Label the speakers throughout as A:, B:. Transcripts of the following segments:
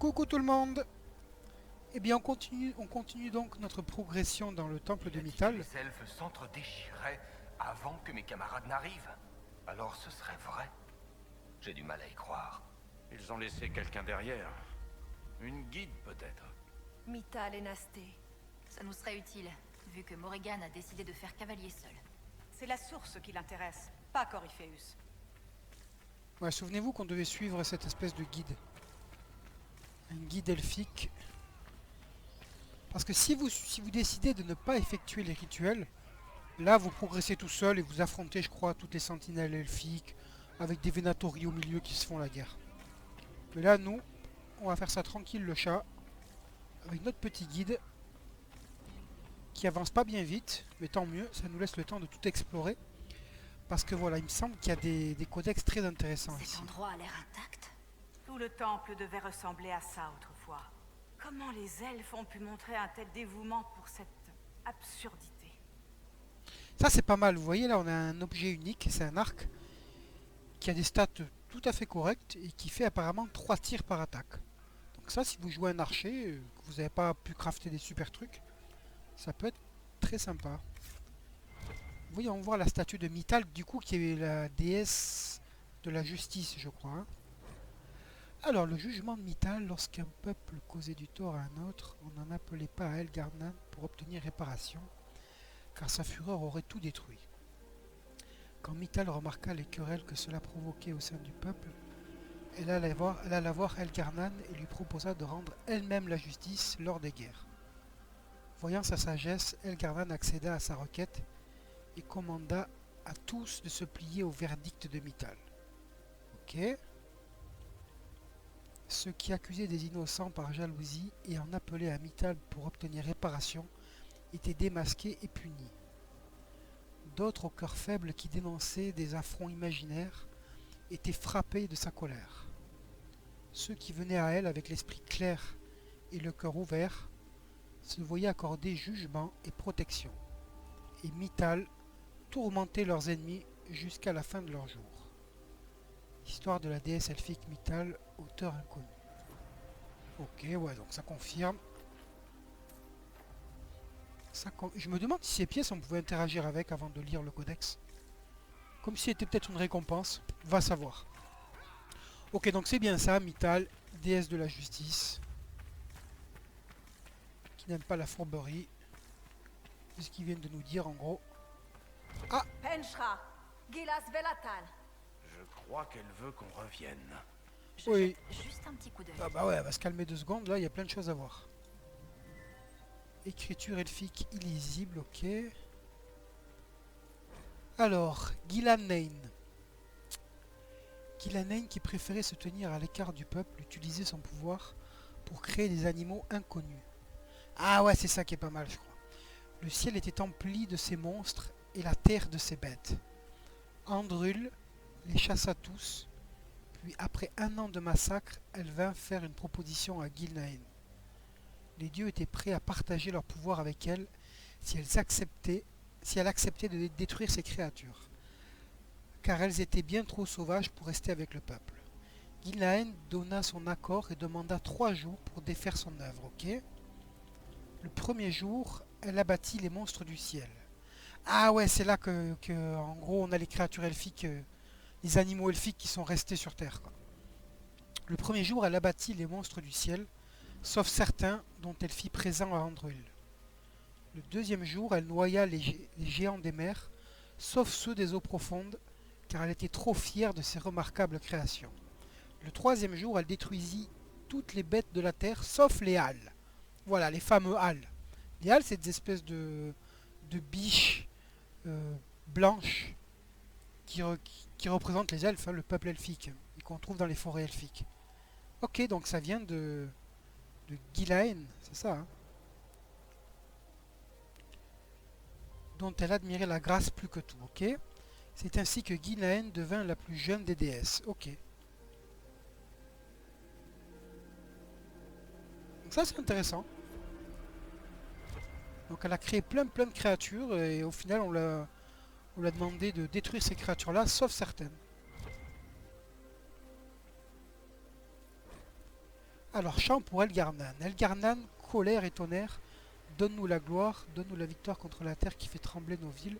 A: Coucou tout le monde. Eh bien on continue donc notre progression dans le temple
B: Il
A: de
B: a dit que
A: Mythal.
B: les elfes s'entre-déchireraient avant que mes camarades n'arrivent. Alors ce serait vrai? J'ai du mal à y croire.
C: Ils ont laissé quelqu'un derrière. Une guide, peut-être.
D: Mythal et Nasté. Ça nous serait utile, vu que Morrigan a décidé de faire cavalier seul.
E: C'est la source qui l'intéresse, pas Corypheus.
A: Ouais, souvenez-vous qu'on devait suivre cette espèce de guide. Un guide elfique. Parce que si vous décidez de ne pas effectuer les rituels, là vous progressez tout seul et vous affrontez, je crois, toutes les sentinelles elfiques avec des Venatori au milieu qui se font la guerre. Mais là, nous, on va faire ça tranquille, le chat, avec notre petit guide qui avance pas bien vite, mais tant mieux, ça nous laisse le temps de tout explorer. Parce que voilà, il me semble qu'il y a des codex très intéressants
D: Cet
A: ici.
D: endroit a l'air intact.
E: Tout le temple devait ressembler à ça autrefois. Comment les elfes ont pu montrer un tel dévouement pour cette absurdité?
A: Ça c'est pas mal, vous voyez là on a un objet unique, c'est un arc qui a des stats tout à fait correctes et qui fait apparemment 3 tirs par attaque. Donc ça si vous jouez un archer, que vous n'avez pas pu crafter des super trucs, ça peut être très sympa. Vous voyez, on voit la statue de Mythal du coup qui est la déesse de la justice je crois. Hein. Alors le jugement de Mythal, lorsqu'un peuple causait du tort à un autre, on n'en appelait pas à Elgarnan pour obtenir réparation, car sa fureur aurait tout détruit. Quand Mythal remarqua les querelles que cela provoquait au sein du peuple, elle alla voir Elgarnan et lui proposa de rendre elle-même la justice lors des guerres. Voyant sa sagesse, Elgarnan accéda à sa requête et commanda à tous de se plier au verdict de Mythal. Ok. Ceux qui accusaient des innocents par jalousie et en appelaient à Mythal pour obtenir réparation étaient démasqués et punis. D'autres au cœur faible qui dénonçaient des affronts imaginaires étaient frappés de sa colère. Ceux qui venaient à elle avec l'esprit clair et le cœur ouvert se voyaient accorder jugement et protection. Et Mythal tourmentait leurs ennemis jusqu'à la fin de leur jour. Histoire de la déesse elfique Mythal, auteur inconnu. Ok, ouais, donc ça confirme. Je me demande si ces pièces on pouvait interagir avec avant de lire le codex. Comme si c'était peut-être une récompense. Va savoir. Ok, donc c'est bien ça, Mythal, déesse de la justice. Qui n'aime pas la fourberie. C'est ce qu'ils viennent de nous dire en gros. Ah,
E: Penchra, Gilas Velatal.
C: Je crois qu'elle veut qu'on revienne.
D: Je
A: Oui.
D: jette juste un petit coup d'œil.
A: ah bah ouais, elle va se calmer 2 secondes, là il y a plein de choses à voir. Écriture elfique illisible, ok. Alors, Gilanain. Gilanain qui préférait se tenir à l'écart du peuple, utilisait son pouvoir pour créer des animaux inconnus. Ah ouais, c'est ça qui est pas mal, je crois. Le ciel était empli de ces monstres et la terre de ces bêtes. Andrul les chassa tous, puis après 1 an de massacre, elle vint faire une proposition à Gilnain. Les dieux étaient prêts à partager leur pouvoir avec elle si elle acceptait de détruire ces créatures, car elles étaient bien trop sauvages pour rester avec le peuple. Gilnain donna son accord et demanda 3 jours pour défaire son œuvre, ok. Le premier jour, elle abattit les monstres du ciel. Ah ouais, c'est là que en gros, on a les créatures elfiques, les animaux elfiques qui sont restés sur Terre, quoi. Le premier jour, elle abattit les monstres du ciel, sauf certains dont elle fit présent à Andrul. Le deuxième jour, elle noya les géants des mers, sauf ceux des eaux profondes, car elle était trop fière de ses remarquables créations. Le troisième jour, elle détruisit toutes les bêtes de la terre, sauf les Halles. Voilà, les fameux Halles. Les Halles, c'est des espèces de biches blanches qui représentent les elfes, hein, le peuple elfique, et qu'on trouve dans les forêts elfiques. Ok, donc ça vient de Gilnain, c'est ça, hein, dont elle admirait la grâce plus que tout, ok. C'est ainsi que Gilnain devint la plus jeune des déesses, ok. Donc ça c'est intéressant. Donc elle a créé plein de créatures et au final on lui a demandé de détruire ces créatures là, sauf certaines. Alors, chant pour Elgarnan. Elgarnan, colère et tonnerre. Donne-nous la gloire, donne-nous la victoire contre la terre qui fait trembler nos villes.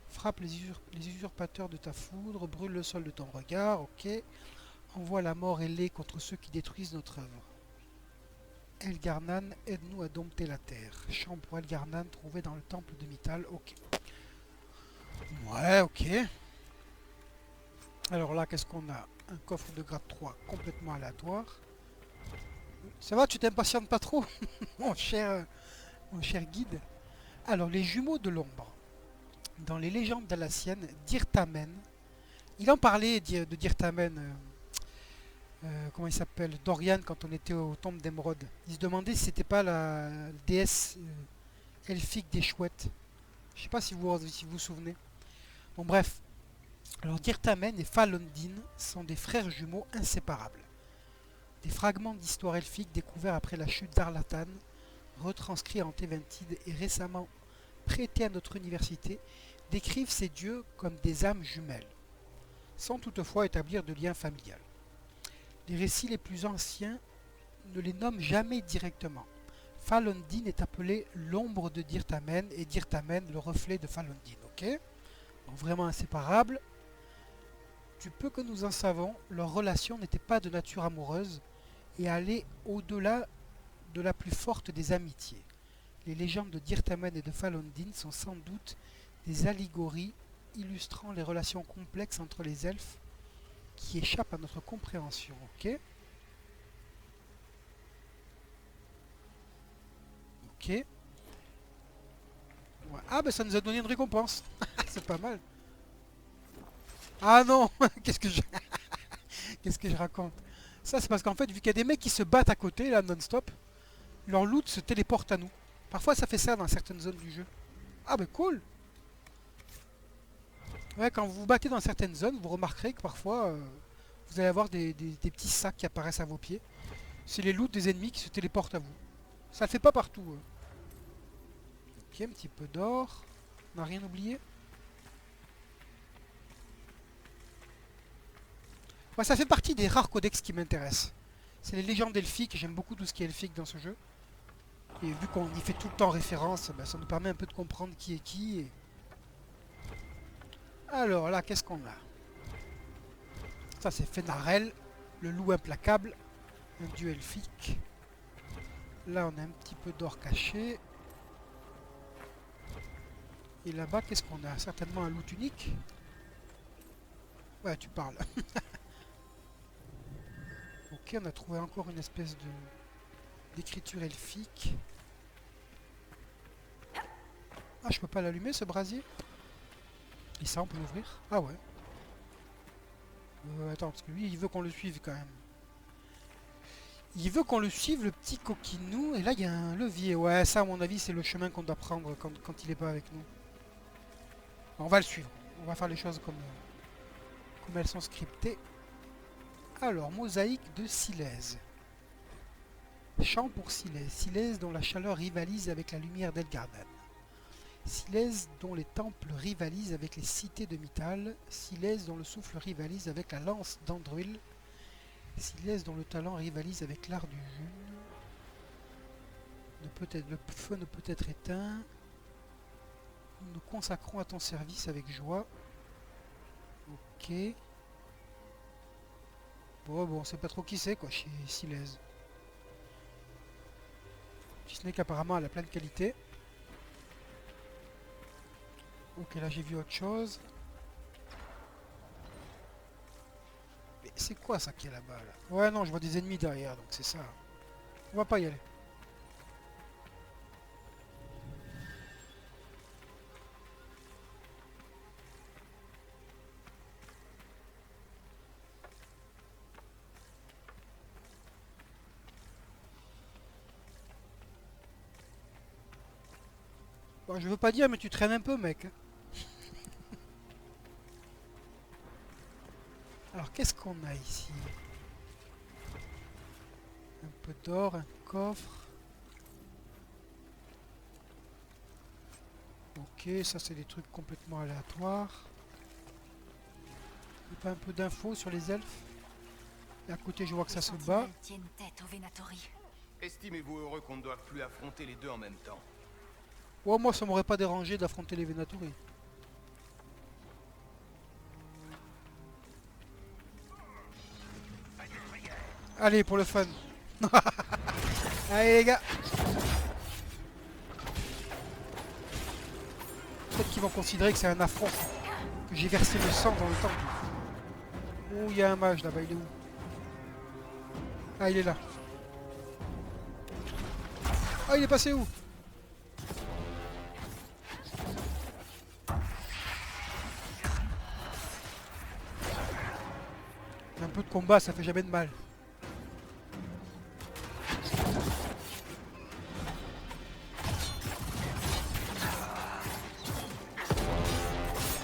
A: Frappe les usurpateurs de ta foudre, brûle le sol de ton regard, ok. Envoie la mort ailée contre ceux qui détruisent notre œuvre. Elgarnan, aide-nous à dompter la terre. Chant pour Elgarnan, trouvé dans le temple de Mythal, ok. Ouais, ok. Alors là, qu'est-ce qu'on a? Un coffre de grade 3 complètement aléatoire. Ça va, tu t'impatientes pas trop, mon cher guide? Alors, les jumeaux de l'ombre. Dans les légendes dalassiennes, Dirtamen, il en parlait de Dirtamen, comment il s'appelle, Dorian, quand on était au tombe d'Emeraude. Il se demandait si c'était pas la déesse elfique des chouettes. Je sais pas si vous vous souvenez. Bon, bref. Alors, Dirtamen et Falondin sont des frères jumeaux inséparables. Des fragments d'histoire elfique découverts après la chute d'Arlatan, retranscrits en Teventide et récemment prêtés à notre université, décrivent ces dieux comme des âmes jumelles, sans toutefois établir de lien familial. Les récits les plus anciens ne les nomment jamais directement. Falondin est appelé l'ombre de Dirtamen et Dirtamen le reflet de Falondin. Ok, donc vraiment inséparables. Du peu que nous en savons, leur relation n'était pas de nature amoureuse et allait au-delà de la plus forte des amitiés. Les légendes de Dirtamen et de Falondin sont sans doute des allégories illustrant les relations complexes entre les elfes qui échappent à notre compréhension. Ok. Ok. Ouais. Ah ben ça nous a donné une récompense. C'est pas mal. Ah non. Qu'est-ce que je... Qu'est-ce que je raconte? Ça c'est parce qu'en fait vu qu'il y a des mecs qui se battent à côté là non-stop, leur loot se téléporte à nous. Parfois ça fait ça dans certaines zones du jeu. Ah ben cool. Ouais, quand vous vous battez dans certaines zones, vous remarquerez que parfois vous allez avoir des petits sacs qui apparaissent à vos pieds. C'est les loots des ennemis qui se téléportent à vous. Ça le fait pas partout. Ok, un petit peu d'or. On n'a rien oublié. Ouais, ça fait partie des rares codex qui m'intéressent. C'est les légendes elfiques. J'aime beaucoup tout ce qui est elfique dans ce jeu. Et vu qu'on y fait tout le temps référence, ben, ça nous permet un peu de comprendre qui est qui. Alors là, qu'est-ce qu'on a? Ça, c'est Fenarel, le loup implacable, un dieu elfique. Là, on a un petit peu d'or caché. Et là-bas, qu'est-ce qu'on a? Certainement un loot unique. Ouais, tu parles. Ok, on a trouvé encore une espèce d'écriture elfique. Ah, je peux pas l'allumer, ce brasier? Et ça, on peut l'ouvrir? Ah ouais. Attends, parce que lui, il veut qu'on le suive quand même. Il veut qu'on le suive, le petit coquinou. Et là, il y a un levier. Ouais, ça, à mon avis, c'est le chemin qu'on doit prendre quand il est pas avec nous. On va le suivre. On va faire les choses comme elles sont scriptées. Alors, mosaïque de Silèse. Chant pour Silèse. Silèse dont la chaleur rivalise avec la lumière d'Elgardan. Silèse dont les temples rivalisent avec les cités de Mythal. Silèse dont le souffle rivalise avec la lance d'Andruil. Silèse dont le talent rivalise avec l'art du June. Le feu ne peut être éteint. Nous nous consacrons à ton service avec joie. Ok. Bon, on sait pas trop qui c'est quoi chez Silèse. Si ce n'est qu'apparemment elle a plein de qualités. Ok, là j'ai vu autre chose. Mais c'est quoi ça qui est là-bas là? Ouais, non, je vois des ennemis derrière, donc c'est ça. On va pas y aller. Bon, je veux pas dire, mais tu traînes un peu, mec. Alors, qu'est-ce qu'on a ici? Un peu d'or, un coffre. Ok, ça c'est des trucs complètement aléatoires. Il n'y a pas un peu d'infos sur les elfes? Et à côté, je vois que ça
D: Les
A: se bat.
D: sentinelles tiennent tête au Venatori.
B: Estimez-vous heureux qu'on ne doive plus affronter les deux en même temps.
A: Ouais, moi, ça m'aurait pas dérangé d'affronter les Venatori. Allez, pour le fun. Allez, les gars. Peut-être qu'ils vont considérer que c'est un affront. Que j'ai versé le sang dans le temple. Oh, il y a un mage là-bas, il est où? Ah, il est là. Ah, il est passé où? Un peu de combat, ça fait jamais de mal.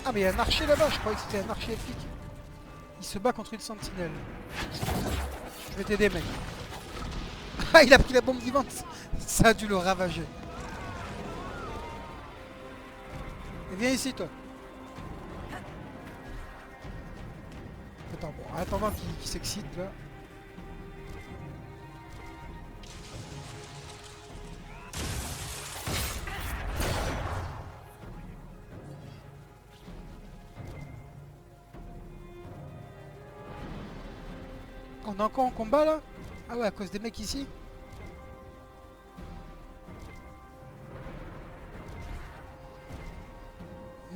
A: Ah, mais il y a un archer là-bas, je croyais que c'était un archer elfique. Il se bat contre une sentinelle. Je vais t'aider, mec. Ah, il a pris la bombe vivante. Ça a dû le ravager. Et viens ici, toi. Attends, bon, en attendant qu'il s'excite, là. On est encore en combat, là? Ah ouais, à cause des mecs ici?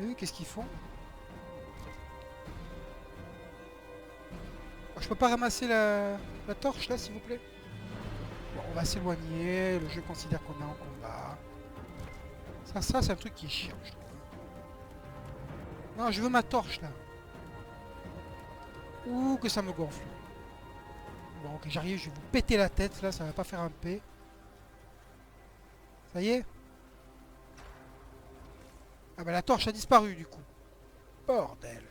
A: Eux, qu'est-ce qu'ils font? Oh, je peux pas ramasser la torche, là, s'il vous plaît? Bon, on va s'éloigner. Le jeu considère qu'on est en combat. Ça c'est un truc qui est chiant, je trouve. Non, je veux ma torche, là. Ouh, que ça me gonfle. Bon, ok, j'arrive, je vais vous péter la tête, là, ça va pas faire un P. Ça y est? Ah bah la torche a disparu, du coup. Bordel.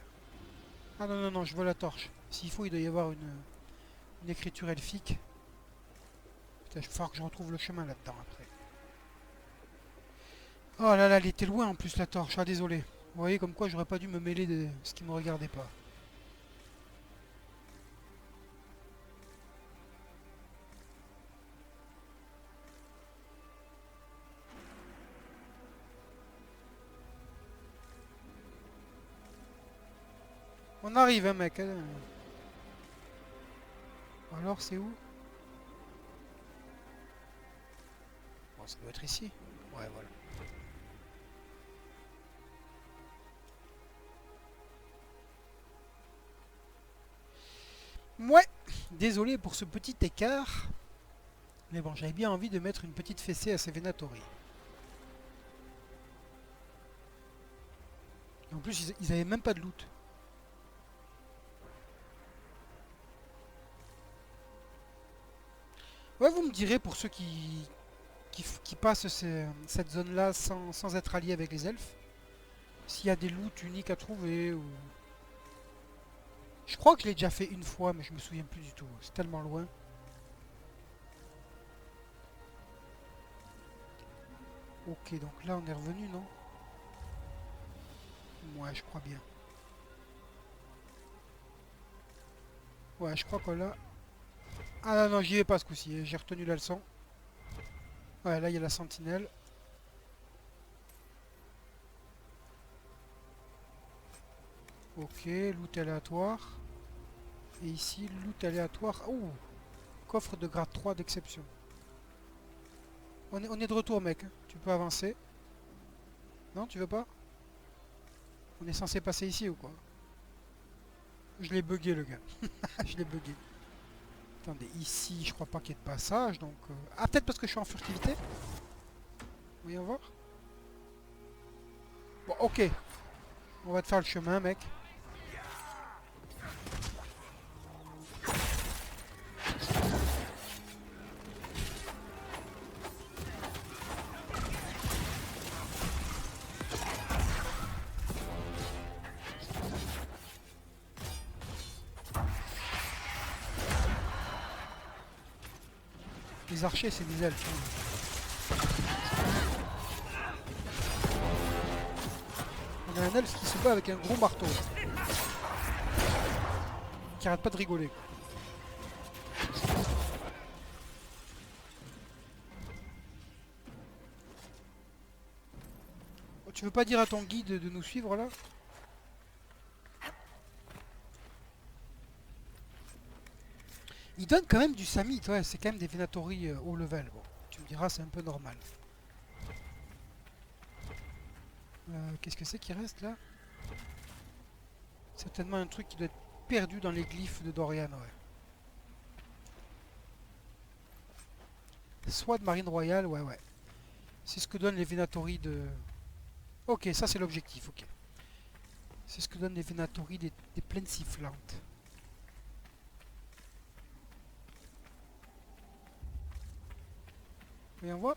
A: Ah non, non, non, je veux la torche. S'il faut, il doit y avoir une écriture elfique. Putain, il va falloir que je retrouve le chemin là-dedans, après. Oh là là, elle était loin, en plus, la torche. Ah, désolé. Vous voyez, comme quoi, j'aurais pas dû me mêler de ce qui me regardait pas. On arrive, hein, mec. Hein. Alors, c'est où? Bon, ça doit être ici. Ouais, voilà. Ouais, désolé pour ce petit écart. Mais bon, j'avais bien envie de mettre une petite fessée à ces Venatori. En plus, ils avaient même pas de loot. Ouais, vous me direz pour ceux qui passent cette zone-là sans être alliés avec les elfes. S'il y a des loots uniques à trouver ou... Je crois que je l'ai déjà fait une fois, mais je me souviens plus du tout. C'est tellement loin. Ok, donc là on est revenu, non? Ouais, je crois bien. Ouais, je crois que là... Ah non, non, j'y vais pas ce coup-ci. J'ai retenu la leçon. Ouais, là il y a la sentinelle. Ok, loot aléatoire. Et ici, loot aléatoire. Oh, coffre de grade 3 d'exception. On est de retour, mec. Tu peux avancer. Non, tu veux pas? On est censé passer ici ou quoi? Je l'ai bugué, le gars. Je l'ai bugué. Attendez, ici, je crois pas qu'il y ait de passage, donc... Ah, peut-être parce que je suis en furtivité? Voyons voir. Bon, ok. On va te faire le chemin, mec. Les archers, c'est des elfes. On a un elfe qui se bat avec un gros marteau. Qui arrête pas de rigoler. Tu veux pas dire à ton guide de nous suivre là? Il donne quand même du Samit, ouais, c'est quand même des Venatori haut level. Bon, tu me diras, c'est un peu normal. Qu'est-ce que c'est qui reste là? Certainement un truc qui doit être perdu dans les glyphes de Dorian, ouais. Soit de Marine Royale, ouais, ouais. C'est ce que donnent les Venatori de... Ok, ça c'est l'objectif, ok. C'est ce que donnent les Venatori des plaines sifflantes. Voyons voir.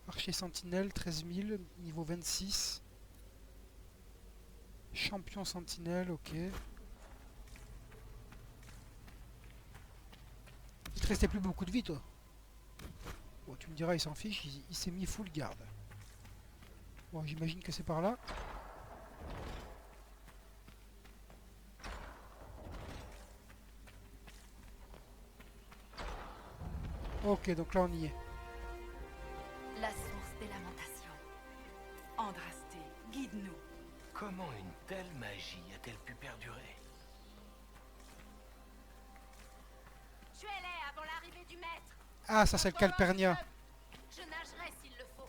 A: Archer sentinelle, 13 000, niveau 26. Champion sentinelle, ok. Il te restait plus beaucoup de vie, toi. Bon, tu me diras, il s'en fiche, il s'est mis full garde. Bon, j'imagine que c'est par là. Ok, donc là on y est.
D: La source des lamentations.
E: Andrasté, guide-nous.
B: Comment une telle magie a-t-elle pu perdurer?
D: Tuez-les avant l'arrivée du maître.
A: Ah, ça c'est le Calpernia.
D: Je nagerai s'il le faut.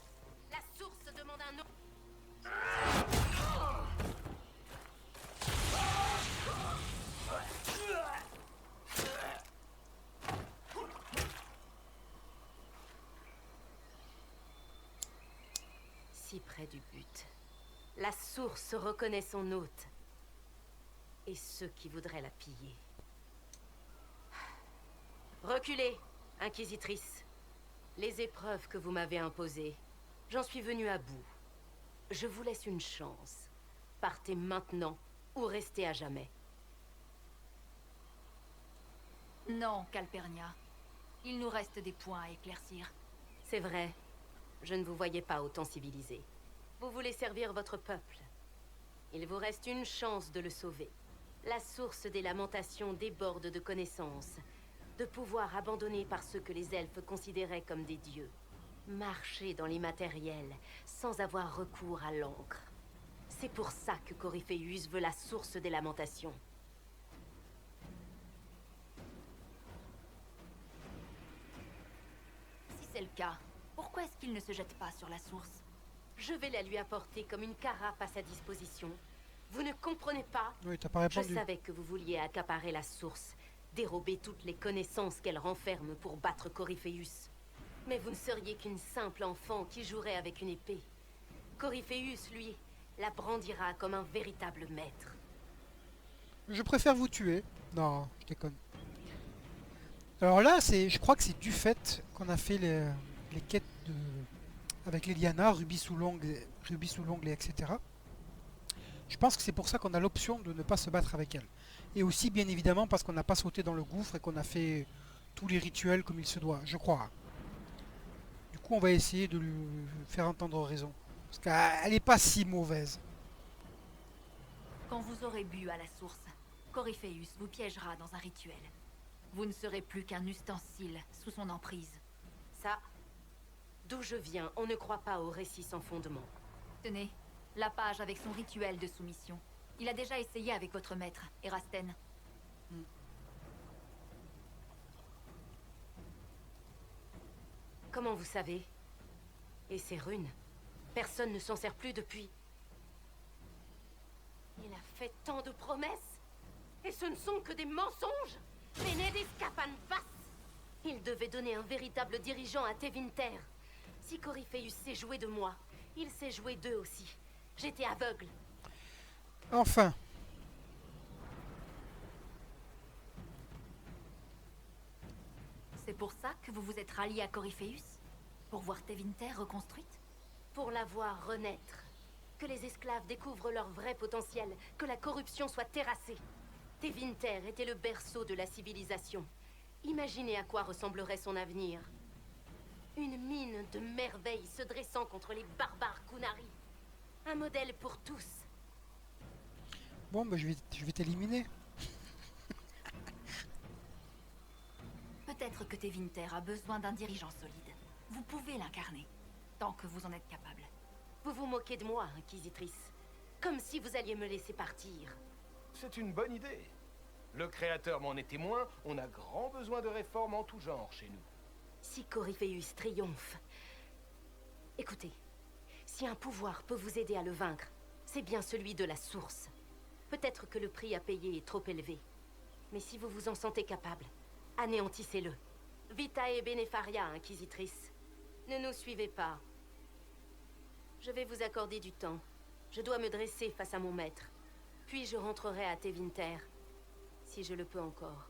D: La source demande un eau.
F: Si près du but. La source reconnaît son hôte. Et ceux qui voudraient la piller. Reculez, inquisitrice. Les épreuves que vous m'avez imposées, j'en suis venue à bout. Je vous laisse une chance. Partez maintenant ou restez à jamais.
D: Non, Calpernia. Il nous reste des points à éclaircir.
F: C'est vrai. Je ne vous voyais pas autant civilisé. Vous voulez servir votre peuple. Il vous reste une chance de le sauver. La source des lamentations déborde de connaissances, de pouvoirs abandonnés par ceux que les elfes considéraient comme des dieux. Marcher dans l'immatériel, sans avoir recours à l'encre. C'est pour ça que Coryphéus veut la source des lamentations.
D: Si c'est le cas, pourquoi est-ce qu'il ne se jette pas sur la source?
F: Je vais la lui apporter comme une carafe à sa disposition. Vous ne comprenez pas?
A: Oui, t'as pas
F: Je
A: répondu.
F: savais que vous vouliez accaparer la source, dérober toutes les connaissances qu'elle renferme pour battre Coryphéus. Mais vous ne seriez qu'une simple enfant qui jouerait avec une épée. Coryphéus, lui, la brandira comme un véritable maître.
A: Je préfère vous tuer. Non, je déconne. Alors là, je crois que c'est du fait qu'on a fait les quêtes avec Liliana, Rubis sous l'ongle, et etc. Je pense que c'est pour ça qu'on a l'option de ne pas se battre avec elle. Et aussi, bien évidemment, parce qu'on n'a pas sauté dans le gouffre et qu'on a fait tous les rituels comme il se doit, je crois. Du coup, on va essayer de lui faire entendre raison. Parce qu'elle n'est pas si mauvaise.
D: Quand vous aurez bu à la source, Coryphéus vous piégera dans un rituel. Vous ne serez plus qu'un ustensile sous son emprise.
F: Ça, d'où je viens, on ne croit pas aux récits sans fondement.
D: Tenez, la page avec son rituel de soumission. Il a déjà essayé avec votre maître, Erasten.
F: Comment vous savez? Et ces runes? Personne ne s'en sert plus depuis. Il a fait tant de promesses. Et ce ne sont que des mensonges. Benedis Capanvas. Il devait donner un véritable dirigeant à Tevinter. Si Coryphéus s'est joué de moi, il s'est joué d'eux aussi. J'étais aveugle.
A: Enfin.
D: C'est pour ça que vous vous êtes rallié à Coryphéus? Pour voir Tevinter reconstruite?
F: Pour la voir renaître. Que les esclaves découvrent leur vrai potentiel. Que la corruption soit terrassée. Tevinter était le berceau de la civilisation. Imaginez à quoi ressemblerait son avenir. Une mine de merveilles se dressant contre les barbares Kunari. Un modèle pour tous.
A: Bon, bah, je vais t'éliminer.
D: Peut-être que Tevinter a besoin d'un dirigeant solide. Vous pouvez l'incarner, tant que vous en êtes capable.
F: Vous vous moquez de moi, Inquisitrice. Comme si vous alliez me laisser partir.
B: C'est une bonne idée. Le Créateur m'en est témoin, on a grand besoin de réformes en tout genre chez nous.
F: Si Corypheus triomphe... Écoutez, si un pouvoir peut vous aider à le vaincre, c'est bien celui de la source. Peut-être que le prix à payer est trop élevé. Mais si vous vous en sentez capable, anéantissez-le. Vitae Benefaria, Inquisitrice. Ne nous suivez pas. Je vais vous accorder du temps. Je dois me dresser face à mon maître. Puis je rentrerai à Tevinter, si je le peux encore.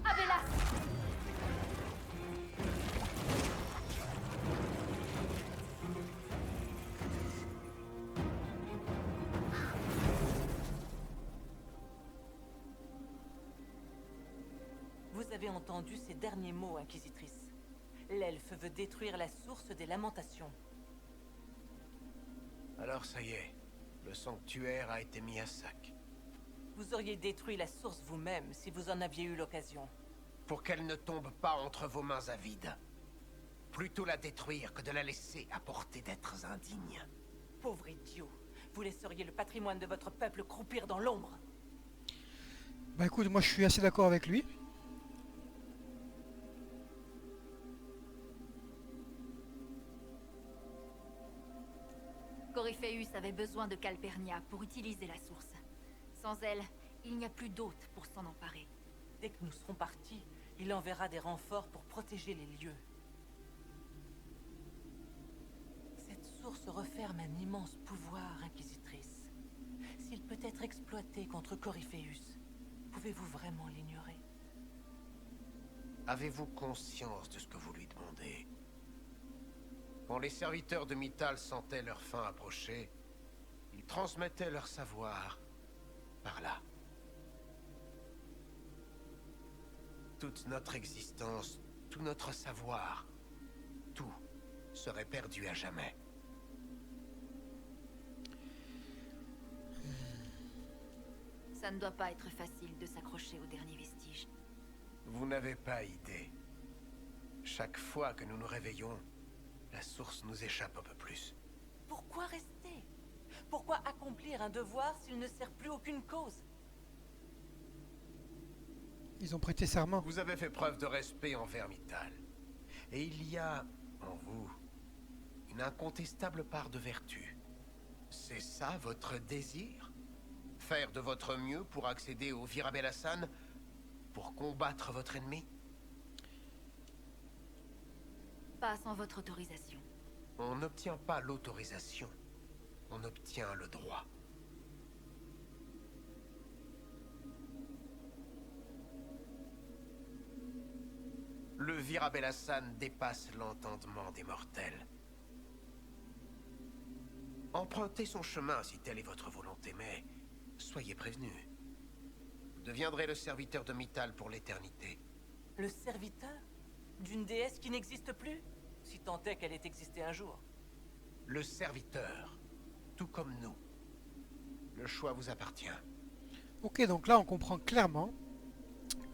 F: Avelas!
E: Vous avez entendu ces derniers mots, Inquisitrice. L'elfe veut détruire la source des lamentations.
B: Alors ça y est, le sanctuaire a été mis à sac.
E: Vous auriez détruit la source vous-même si vous en aviez eu l'occasion.
B: Pour qu'elle ne tombe pas entre vos mains avides. Plutôt la détruire que de la laisser à portée d'êtres indignes.
E: Pauvre idiot, vous laisseriez le patrimoine de votre peuple croupir dans l'ombre.
A: Bah écoute, moi je suis assez d'accord avec lui.
D: Corypheus avait besoin de Calpernia pour utiliser la source. Sans elle, il n'y a plus d'hôtes pour s'en emparer.
E: Dès que nous serons partis, il enverra des renforts pour protéger les lieux. Cette source referme un immense pouvoir, Inquisitrice. S'il peut être exploité contre Corypheus, pouvez-vous vraiment l'ignorer?
B: Avez-vous conscience de ce que vous lui demandez? Quand les serviteurs de Mythal sentaient leur fin approcher, ils transmettaient leur savoir par là. Toute notre existence, tout notre savoir, tout serait perdu à jamais.
D: Ça ne doit pas être facile de s'accrocher au dernier vestige.
B: Vous n'avez pas idée. Chaque fois que nous nous réveillons, la source nous échappe un peu plus.
E: Pourquoi rester? Pourquoi accomplir un devoir s'il ne sert plus aucune cause?
A: Ils ont prêté serment.
B: Vous avez fait preuve de respect envers Mythal. Et il y a, en vous, une incontestable part de vertu. C'est ça votre désir? Faire de votre mieux pour accéder au Virabel-Hassan, pour combattre votre ennemi?
D: Pas sans votre autorisation.
B: On n'obtient pas l'autorisation, on obtient le droit. Le Virabel-Hassan dépasse l'entendement des mortels. Empruntez son chemin si telle est votre volonté, mais soyez prévenus. Vous deviendrez le serviteur de Mythal pour l'éternité.
E: Le serviteur? D'une déesse qui n'existe plus? Si tant est qu'elle ait existé un jour.
B: Le serviteur, tout comme nous. Le choix vous appartient.
A: Ok, donc là on comprend clairement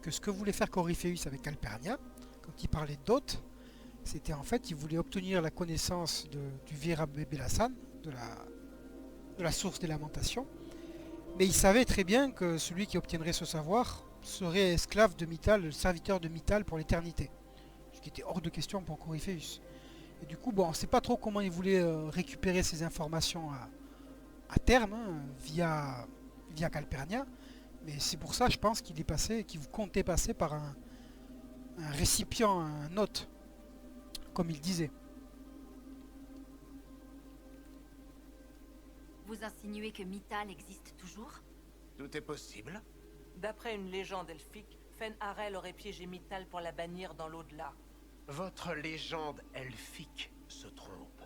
A: que ce que voulait faire Corypheus avec Calpernia, quand il parlait d'hôtes, c'était en fait, il voulait obtenir la connaissance du Virabel-Hassan, de la source des lamentations, mais il savait très bien que celui qui obtiendrait ce savoir serait esclave de Mythal, le serviteur de Mythal pour l'éternité. Ce qui était hors de question pour Corypheus. Et du coup, bon, on ne sait pas trop comment il voulait récupérer ces informations à terme, hein, via Calpernia, mais c'est pour ça, je pense, qu'il comptait passer par un récipient, un hôte, comme il disait.
D: Vous insinuez que Mythal existe toujours?
B: Tout est possible.
E: D'après une légende elfique, Fen'Harel aurait piégé Mythal pour la bannir dans l'au-delà.
B: Votre légende elfique se trompe.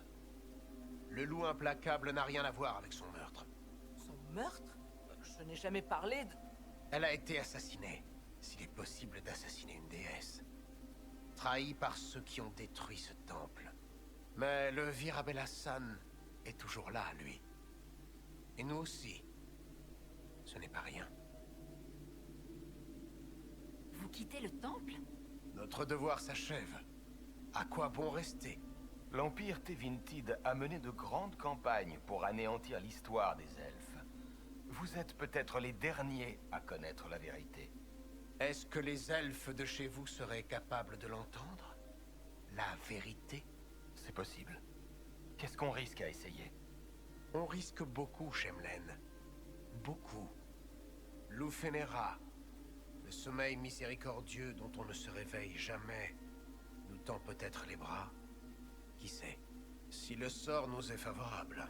B: Le loup implacable n'a rien à voir avec son meurtre.
E: Son meurtre? Je n'ai jamais parlé de...
B: Elle a été assassinée, s'il est possible d'assassiner une déesse. Trahie par ceux qui ont détruit ce temple. Mais le Virabel-Hassan est toujours là, lui. Et nous aussi. Ce n'est pas rien.
D: Vous quittez le temple?
B: Notre devoir s'achève. À quoi bon rester?
G: L'Empire Tevintid a mené de grandes campagnes pour anéantir l'histoire des elfes. Vous êtes peut-être les derniers à connaître la vérité.
B: Est-ce que les elfes de chez vous seraient capables de l'entendre? La vérité?
G: C'est possible. Qu'est-ce qu'on risque à essayer?
B: On risque beaucoup, Shemlen. Beaucoup. Lufenera, le sommeil miséricordieux dont on ne se réveille jamais, nous tend peut-être les bras. Qui sait? Si le sort nous est favorable.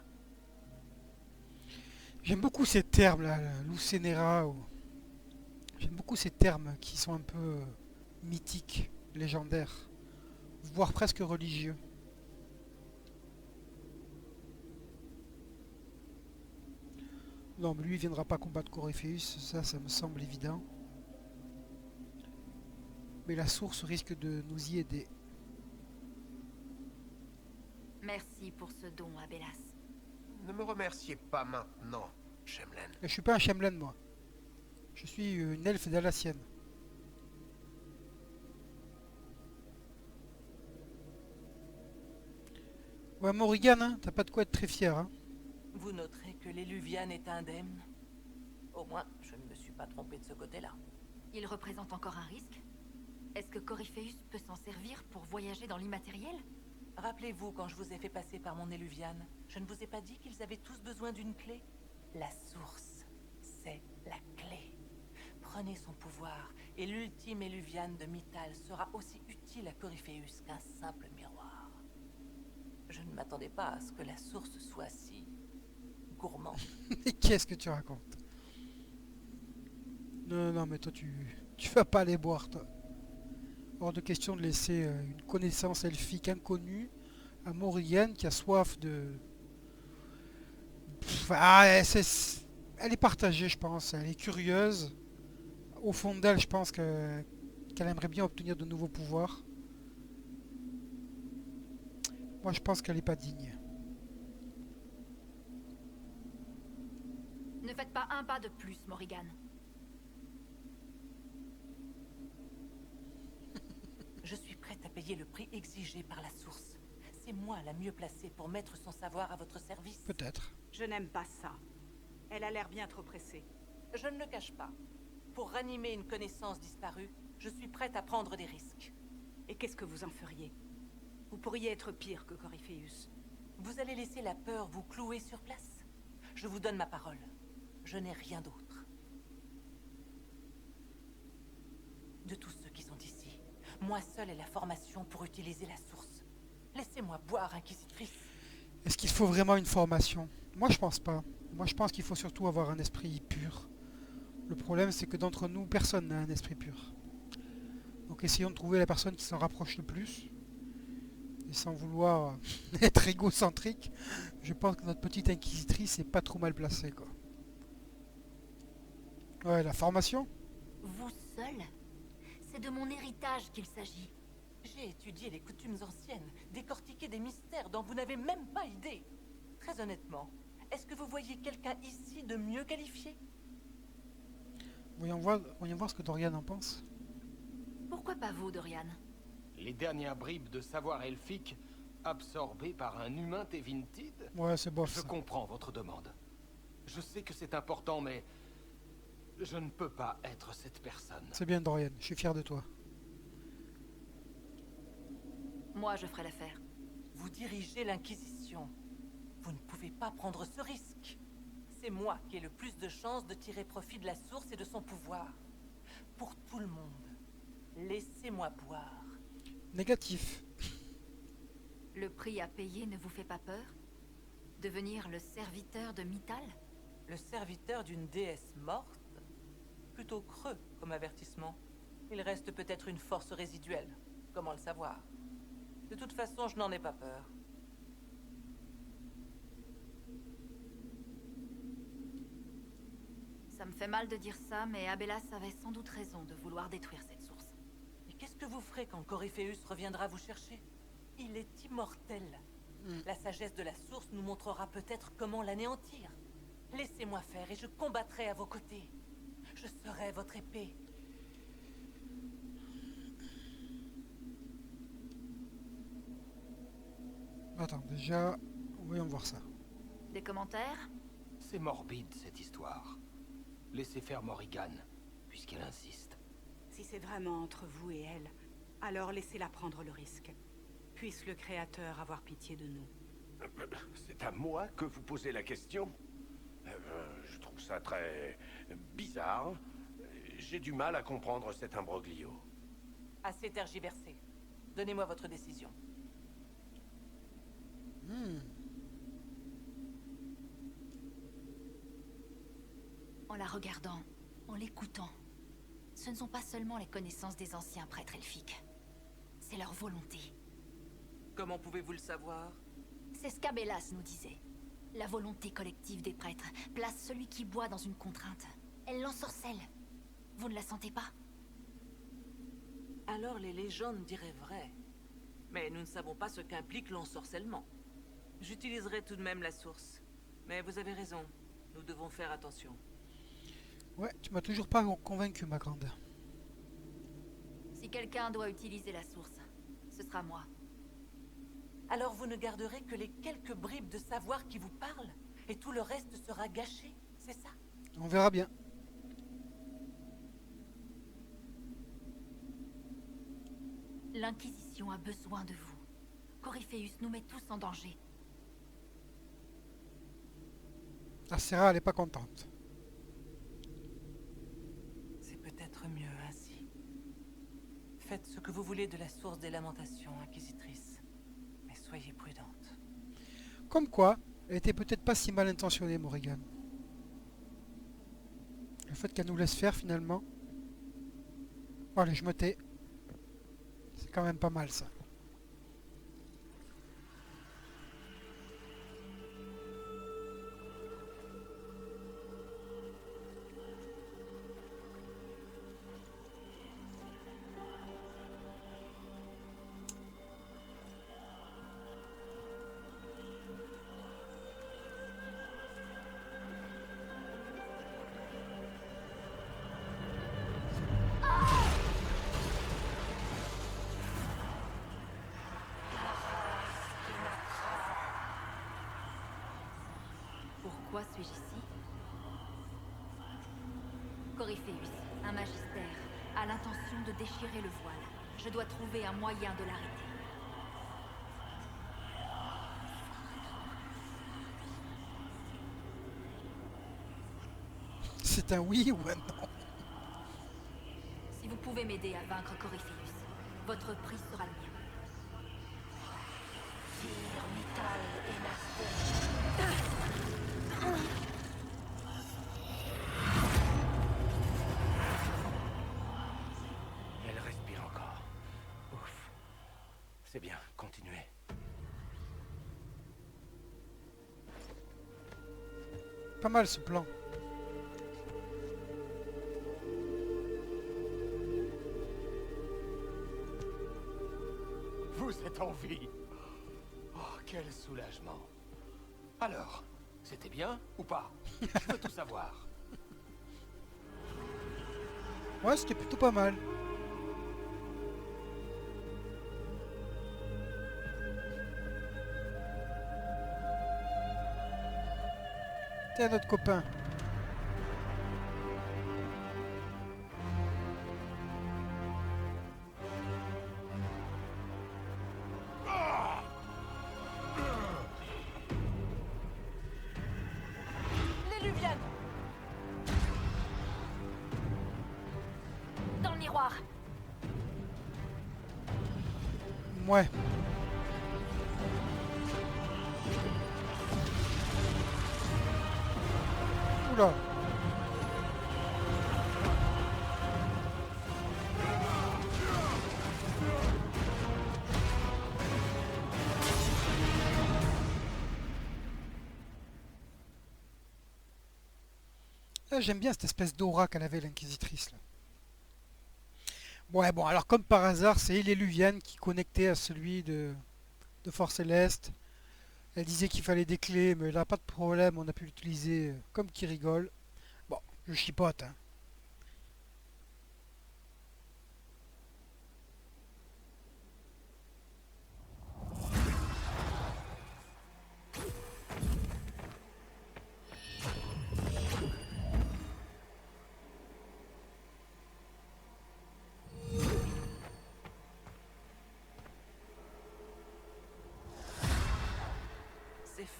A: J'aime beaucoup ces termes là, Lucenera. J'aime beaucoup ces termes qui sont un peu mythiques, légendaires, voire presque religieux. Non, mais lui il viendra pas combattre Corypheus, ça me semble évident. Mais la source risque de nous y aider.
D: Merci pour ce don, Abélas.
B: Ne me remerciez pas maintenant, Shemlen.
A: Je suis pas un Shemlen, moi. Je suis une elfe d'Alacienne. Ouais, Morrigan, hein, t'as pas de quoi être très fier, hein.
E: Vous noterez que l'Éluviane est indemne. Au moins, je ne me suis pas trompé de ce côté-là.
D: Il représente encore un risque? Est-ce que Corypheus peut s'en servir pour voyager dans l'immatériel?
E: Rappelez-vous quand je vous ai fait passer par mon Éluviane, je ne vous ai pas dit qu'ils avaient tous besoin d'une clé? La source, c'est la clé. Prenez son pouvoir, et l'ultime Éluviane de Mythal sera aussi utile à Corypheus qu'un simple miroir. Je ne m'attendais pas à ce que la source soit si gourmande.
A: Mais qu'est-ce que tu racontes? Non, non, mais toi, tu vas pas aller boire, toi. Hors de question de laisser une connaissance elfique inconnue à Morrigan qui a soif de... elle est partagée, je pense. Elle est curieuse. Au fond d'elle, je pense qu'elle aimerait bien obtenir de nouveaux pouvoirs. Moi, je pense qu'elle n'est pas digne.
D: Ne faites pas un pas de plus, Morrigan.
E: Je suis prête à payer le prix exigé par la source. C'est moi la mieux placée pour mettre son savoir à votre service.
A: Peut-être.
H: Je n'aime pas ça. Elle a l'air bien trop pressée.
E: Je ne le cache pas. Pour ranimer une connaissance disparue, je suis prête à prendre des risques.
H: Et qu'est-ce que vous en feriez? Vous pourriez être pire que Corypheus.
E: Vous allez laisser la peur vous clouer sur place? Je vous donne ma parole. Je n'ai rien d'autre. De tous ceux qui sont ici, moi seule ai la formation pour utiliser la source. Laissez-moi boire, Inquisitrice.
A: Est-ce qu'il faut vraiment une formation? Moi, je pense pas. Moi, je pense qu'il faut surtout avoir un esprit pur. Le problème, c'est que d'entre nous, personne n'a un esprit pur. Donc essayons de trouver la personne qui s'en rapproche le plus. Et sans vouloir être égocentrique, je pense que notre petite inquisitrice est pas trop mal placée, quoi. Ouais, la formation?
D: Vous seul? C'est de mon héritage qu'il s'agit.
E: J'ai étudié les coutumes anciennes, décortiqué des mystères dont vous n'avez même pas idée. Très honnêtement, est-ce que vous voyez quelqu'un ici de mieux qualifié?
A: Voyons voir ce que Dorian en pense.
D: Pourquoi pas vous, Dorian?
G: Les dernières bribes de savoir elfique absorbées par un humain Tevintid?
A: Ouais, c'est bof.
G: Je
A: Ça.
G: comprends votre demande. Je sais que c'est important, mais je ne peux pas être cette personne.
A: C'est bien, Dorian. Je suis fier de toi.
D: Moi, je ferai l'affaire.
E: Vous dirigez l'Inquisition. Vous ne pouvez pas prendre ce risque. C'est moi qui ai le plus de chances de tirer profit de la source et de son pouvoir. Pour tout le monde, laissez-moi boire.
A: Négatif.
D: Le prix à payer ne vous fait pas peur? Devenir le serviteur de Mythal?
E: Le serviteur d'une déesse morte? Plutôt creux comme avertissement. Il reste peut-être une force résiduelle. Comment le savoir? De toute façon, je n'en ai pas peur.
D: Ça me fait mal de dire ça, mais Abélas avait sans doute raison de vouloir détruire cette source.
E: Et qu'est-ce que vous ferez quand Corypheus reviendra vous chercher? Il est immortel. La sagesse de la source nous montrera peut-être comment l'anéantir. Laissez-moi faire et je combattrai à vos côtés. Je serai votre épée.
A: attends, déjà, voyons voir ça.
D: Des commentaires?
G: C'est morbide, cette histoire. Laissez faire Morrigan, puisqu'elle insiste.
H: Si c'est vraiment entre vous et elle, alors laissez-la prendre le risque. Puisse le Créateur avoir pitié de nous.
I: C'est à moi que vous posez la question? Je trouve ça très bizarre. J'ai du mal à comprendre cet imbroglio.
E: Assez tergiversé. Donnez-moi votre décision.
D: En la regardant, en l'écoutant, ce ne sont pas seulement les connaissances des anciens prêtres elfiques. C'est leur volonté.
E: Comment pouvez-vous le savoir?
D: C'est ce qu'Abélas nous disait. La volonté collective des prêtres place celui qui boit dans une contrainte. Elle l'ensorcelle. Vous ne la sentez pas?
E: Alors les légendes diraient vrai. Mais nous ne savons pas ce qu'implique l'ensorcellement. J'utiliserai tout de même la source. Mais vous avez raison. Nous devons faire attention.
A: Ouais, tu m'as toujours pas convaincu, ma grande.
D: Si quelqu'un doit utiliser la source, ce sera moi.
E: Alors vous ne garderez que les quelques bribes de savoir qui vous parlent, et tout le reste sera gâché, c'est ça?
A: On verra bien.
D: L'Inquisition a besoin de vous. Coryphéus nous met tous en danger.
A: La Serra, elle est pas contente.
E: C'est peut-être mieux ainsi. Faites ce que vous voulez de la source des lamentations, Inquisitrice. Mais soyez prudente.
A: Comme quoi, elle était peut-être pas si mal intentionnée, Morrigan. Le fait qu'elle nous laisse faire, finalement... Bon, allez, je me tais. C'est quand même pas mal, ça.
D: Pourquoi suis-je ici? Coryphéus, un magistère, a l'intention de déchirer le voile. Je dois trouver un moyen de l'arrêter.
A: C'est un oui ou un non?
D: Si vous pouvez m'aider à vaincre Coryphéus, votre prix sera le mien.
I: Elle respire encore. Ouf. C'est bien, continuez.
A: Pas mal ce plan.
G: Vous êtes en vie. Oh, quel soulagement. Alors, c'était bien ou pas? Je veux tout savoir.
A: Ouais, c'était plutôt pas mal. T'es notre copain.
E: L'éluviane!
D: Dans le miroir!
A: Ouais. Oula. Ah, j'aime bien cette espèce d'aura qu'elle avait, l'inquisitrice, là. Ouais, bon, alors comme par hasard, c'est l'éluviane qui connectait à celui de Force Céleste. Elle disait qu'il fallait des clés, mais là, pas de problème, on a pu l'utiliser comme qui rigole. Bon, je chipote, hein.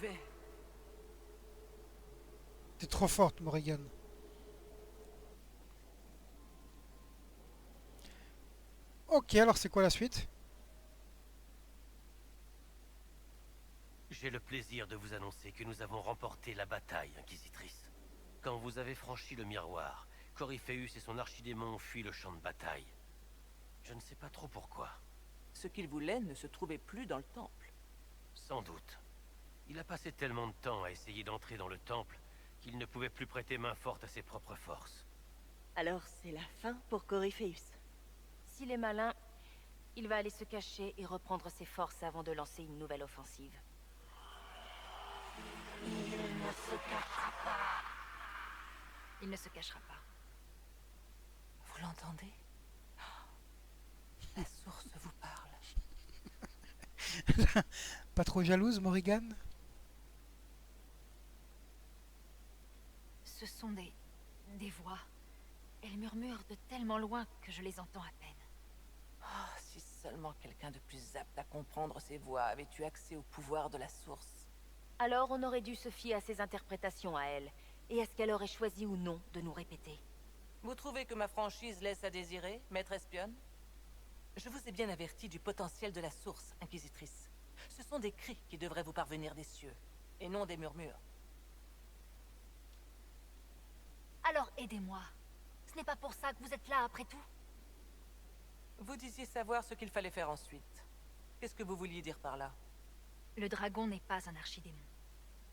E: fait?
A: T'es trop forte, Morrigan. Ok, alors c'est quoi la suite?
J: J'ai le plaisir de vous annoncer que nous avons remporté la bataille, Inquisitrice. Quand vous avez franchi le miroir, Corypheus et son archidémon ont fui le champ de bataille. Je ne sais pas trop pourquoi.
E: Ce qu'il voulait ne se trouvait plus dans le temple.
J: Sans doute. Il a passé tellement de temps à essayer d'entrer dans le temple qu'il ne pouvait plus prêter main forte à ses propres forces.
F: Alors c'est la fin pour Corypheus. S'il est malin, il va aller se cacher et reprendre ses forces avant de lancer une nouvelle offensive. Il ne se cachera pas.
E: Vous l'entendez? La source vous parle.
A: Pas trop jalouse, Morrigan?
D: Ce sont des voix. Elles murmurent de tellement loin que je les entends à peine.
E: Oh, si seulement quelqu'un de plus apte à comprendre ces voix avait eu accès au pouvoir de la source.
F: Alors on aurait dû se fier à ses interprétations à elle, et à ce qu'elle aurait choisi ou non de nous répéter.
E: Vous trouvez que ma franchise laisse à désirer, maître espionne? Je vous ai bien averti du potentiel de la source, Inquisitrice. Ce sont des cris qui devraient vous parvenir des cieux, et non des murmures.
D: Alors aidez-moi. Ce n'est pas pour ça que vous êtes là après tout.
E: Vous disiez savoir ce qu'il fallait faire ensuite. Qu'est-ce que vous vouliez dire par là?
D: Le dragon n'est pas un archidémon.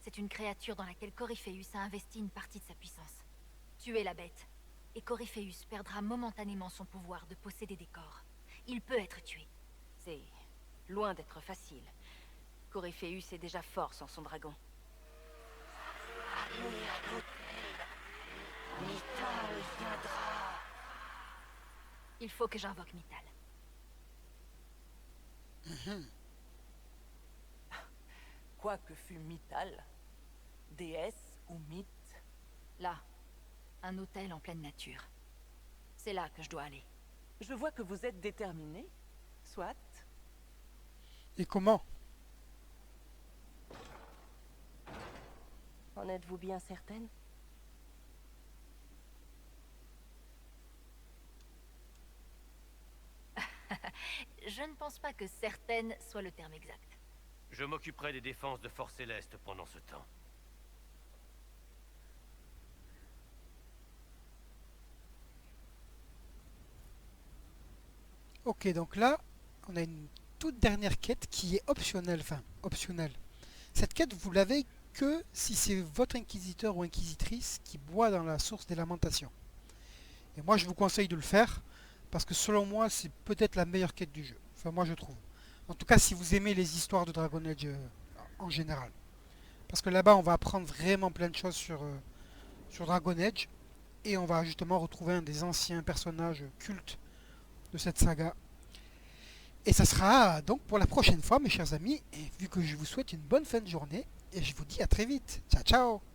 D: C'est une créature dans laquelle Corypheus a investi une partie de sa puissance. Tuez la bête, et Corypheus perdra momentanément son pouvoir de posséder des corps. Il peut être tué.
F: C'est loin d'être facile. Corypheus est déjà fort sans son dragon.
D: Il faut que j'invoque Mythal.
E: Quoi que fût Mythal, déesse ou mythe,
D: Là, un hôtel en pleine nature. C'est là que je dois aller.
E: je vois que vous êtes déterminé. Soit.
A: Et comment?
F: En êtes-vous bien certaine?
D: Je ne pense pas que certaine soit le terme exact.
J: Je m'occuperai des défenses de Force Céleste pendant ce temps.
A: Ok, donc là, on a une toute dernière quête qui est optionnelle. Enfin, optionnelle. Cette quête, vous l'avez que si c'est votre inquisiteur ou inquisitrice qui boit dans la source des lamentations. Et moi, je vous conseille de le faire, parce que selon moi, c'est peut-être la meilleure quête du jeu. Enfin, moi, je trouve. En tout cas, si vous aimez les histoires de Dragon Age en général. Parce que là-bas, on va apprendre vraiment plein de choses sur Dragon Age. Et on va justement retrouver un des anciens personnages cultes de cette saga. Et ça sera donc pour la prochaine fois, mes chers amis. Et vu que je vous souhaite une bonne fin de journée, et je vous dis à très vite. Ciao, ciao!